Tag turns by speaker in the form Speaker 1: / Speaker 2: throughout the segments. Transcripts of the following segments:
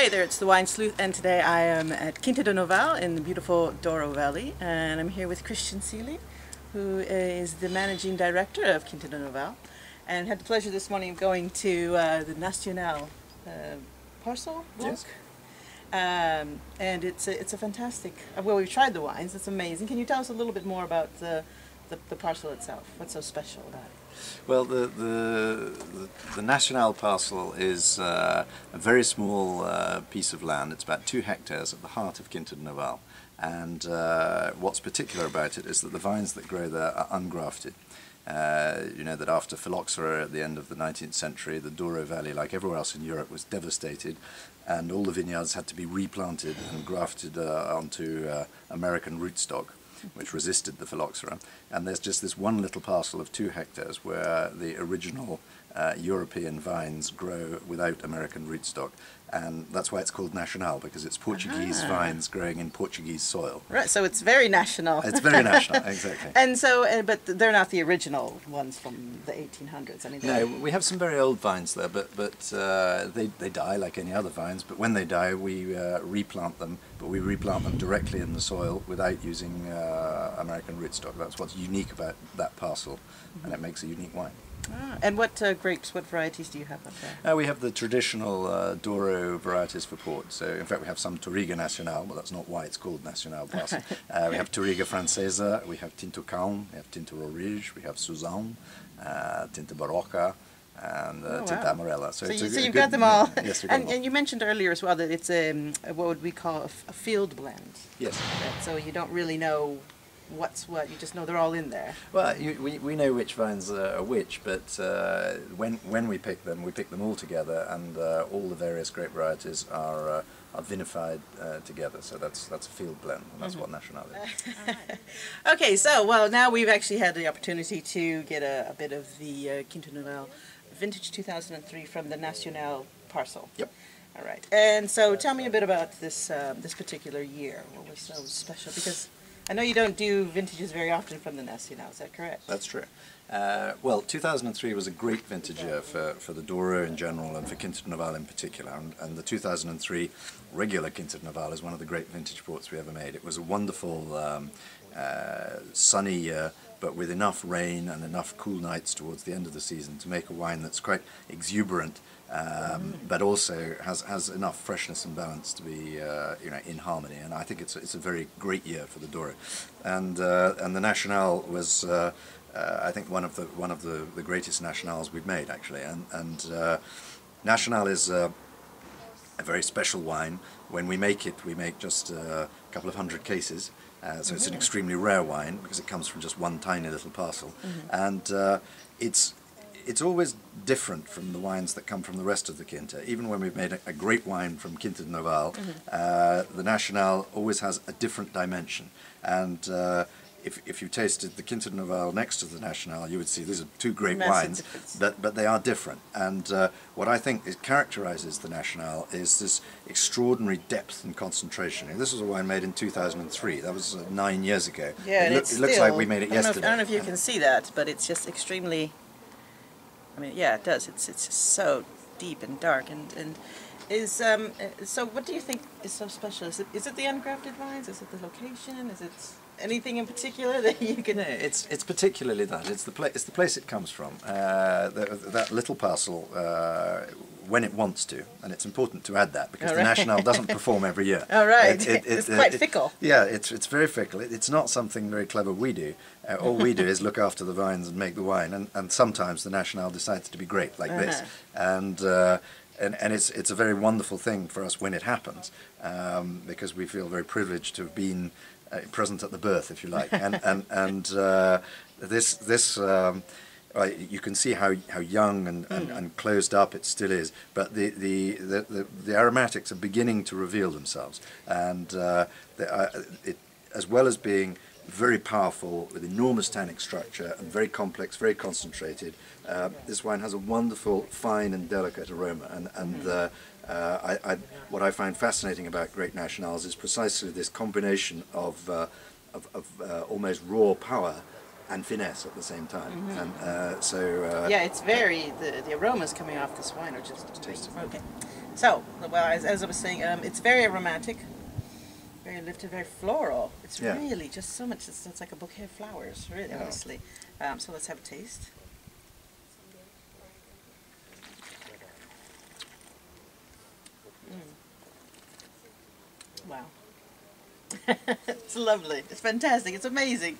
Speaker 1: Hey there, it's the Wine Sleuth, and today I am at Quinta do Noval in the beautiful Douro Valley, and I'm here with Christian Seeley, who is the managing director of Quinta do Noval, and had the pleasure this morning of going to the Nacional parcel walk.
Speaker 2: Yes.
Speaker 1: And it's a fantastic. Well, we've tried the wines. It's amazing. Can you tell us a little bit more about the parcel itself? What's so special about it?
Speaker 2: Well, the Nacional parcel is a very small piece of land. It's about 2 hectares at the heart of Quinto do Noval, and what's particular about it is that the vines that grow there are ungrafted. You know that after phylloxera at the end of the 19th century, the Douro Valley, like everywhere else in Europe, was devastated, and all the vineyards had to be replanted and grafted onto American rootstock, which resisted the phylloxera. And there's just this one little parcel of 2 hectares where the original European vines grow without American rootstock, and that's why it's called Nacional, because it's Portuguese vines growing in Portuguese soil.
Speaker 1: Right, so it's very national.
Speaker 2: It's very national, exactly.
Speaker 1: And so, but they're not the original ones from the 1800s. I mean,
Speaker 2: no, we have some very old vines there, but they die like any other vines. But when they die, we replant them, but we replant them directly in the soil without using American rootstock. That's what's unique about that parcel, and it makes a unique wine.
Speaker 1: And what grapes, what varieties do you have up there?
Speaker 2: We have the traditional Douro varieties for port. So in fact we have some Touriga Nacional, but that's not why it's called Nacional Parcel. We have Touriga Francesa, we have Tinto Calm, we have Tinto Orige, we have Suzanne, Tinta Barocca, and Tinta Amarella.
Speaker 1: So you've got them all.
Speaker 2: Yes,
Speaker 1: and you mentioned earlier as well that it's what would we call a field blend.
Speaker 2: Yes.
Speaker 1: So you don't really know what's what, you just know they're all in there.
Speaker 2: Well, we know which vines are which, but when we pick them all together, and all the various grape varieties are vinified together. So that's a field blend, and that's what Nacional is.
Speaker 1: Okay, so well, now we've actually had the opportunity to get a bit of the Quinto do Noval vintage 2003 from the Nacional parcel.
Speaker 2: Yep.
Speaker 1: All right, and so tell me a bit about this this particular year. What was so special? Because I know you don't do vintages very often from the Nacional, is that correct?
Speaker 2: That's true. Well, 2003 was a great vintage year for the Douro in general and for Quinto do Noval in particular, and the 2003 regular Quinto do Noval is one of the great vintage ports we ever made. It was a wonderful sunny year, but with enough rain and enough cool nights towards the end of the season to make a wine that's quite exuberant, but also has enough freshness and balance to be you know, in harmony. And I think it's a very great year for the Douro, and the Nacional was I think one of the greatest Nationals we've made, actually. And Nacional is a very special wine. When we make it, we make just a couple of 100 cases. So it's an extremely rare wine because it comes from just one tiny little parcel, and it's always different from the wines that come from the rest of the Quinta. Even when we've made a great wine from Quinta do Noval, the Nacional always has a different dimension. And if you tasted the Quinta do Noval next to the Nacional, you would see these are 2 great wines, but they are different. And what I think characterizes the Nacional is this extraordinary depth and concentration. This was a wine made in 2003. That was 9 years ago.
Speaker 1: Yeah,
Speaker 2: it looks like we made it yesterday.
Speaker 1: I don't know if you can see that, but it's just extremely. I mean, yeah, it does. It's just so deep and dark, and is so. What do you think is so special? Is it the ungrafted vines? Is it the location? Is it anything in particular that you can?
Speaker 2: No, it's particularly that. It's the place it comes from. That little parcel, when it wants to, and it's important to add that because the Nacional doesn't perform every year.
Speaker 1: Oh, right. It's quite fickle.
Speaker 2: Yeah, it's very fickle. It's not something very clever we do. All we do is look after the vines and make the wine, and sometimes the Nacional decides to be great like this, and it's a very wonderful thing for us when it happens, because we feel very privileged to have been present at the birth, if you like, and this you can see how young and closed up it still is, but the aromatics are beginning to reveal themselves, and as well as being very powerful with enormous tannic structure and very complex, very concentrated, this wine has a wonderful, fine and delicate aroma, and what I find fascinating about great Nationals is precisely this combination of almost raw power and finesse at the same time. And
Speaker 1: yeah, it's very the aromas coming off this wine are just tasty. Okay. So, well, as I was saying, it's very aromatic, very lifted, very floral. It's
Speaker 2: Yeah.
Speaker 1: really just so much. It's like a bouquet of flowers, really,
Speaker 2: Yeah.
Speaker 1: honestly. So let's have a taste. Wow. It's lovely. It's fantastic. It's amazing.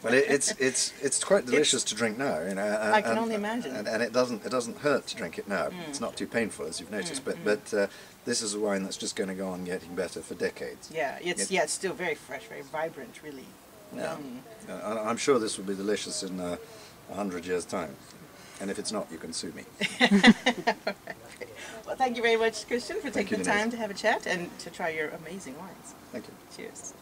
Speaker 2: Well, it's quite delicious to drink now, you know.
Speaker 1: I can only imagine.
Speaker 2: And it doesn't hurt to drink it now. It's not too painful, as you've noticed. But this is a wine that's just going to go on getting better for decades.
Speaker 1: Yeah, it's still very fresh, very vibrant, really.
Speaker 2: Yeah. I'm sure this will be delicious in 100 years' time. And if it's not, you can sue me.
Speaker 1: Well, thank you very much, Christian, for
Speaker 2: Thank
Speaker 1: taking
Speaker 2: you,
Speaker 1: the time
Speaker 2: Denise.
Speaker 1: to have a chat and to try your amazing wines.
Speaker 2: Thank you.
Speaker 1: Cheers.